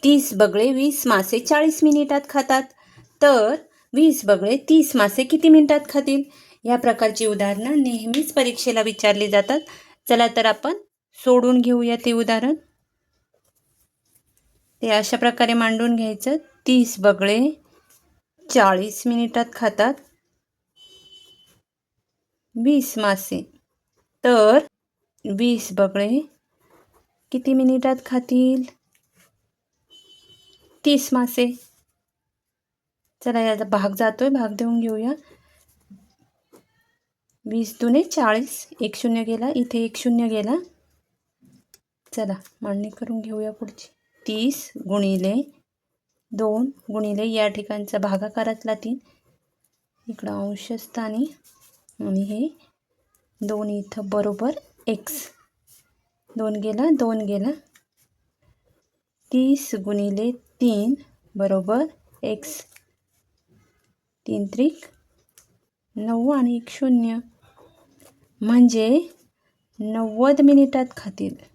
30 बगळे 20 मासे 40 मिनिटात खातात, तर 20 बगळे 30 मासे किती मिनिटात खातील? या प्रकारची उदाहरणं नेहमीच परीक्षेला विचारली जातात. चला तर आपण सोडून घेऊया ते उदाहरण. ते अशा प्रकारे मांडून घ्यायचं. 30 बगळे 40 मिनिटात खातात 20 मासे, तर 20 बगळे किती मिनिटात खातील? 30 मासे. चला याचा भाग जातोय, भाग देऊन घेऊया. 20 दुने 40, 1 शून्य गेला, इथे 1 शून्य गेला. चला मांडणी करून घेऊया पुढची. 30 गुणिले 2 गुणिले या ठिकाणचा भागाकारातला 3, इकडं अंशस्थानी, आणि हे 2 इथं बरोबर x. 2 गेला, 2 गेला. 30 गुणिले 3 बरोबर x. 3 त्रिक 9 आणि 1 शून्य, म्हणजे 90 मिनिटात खातील.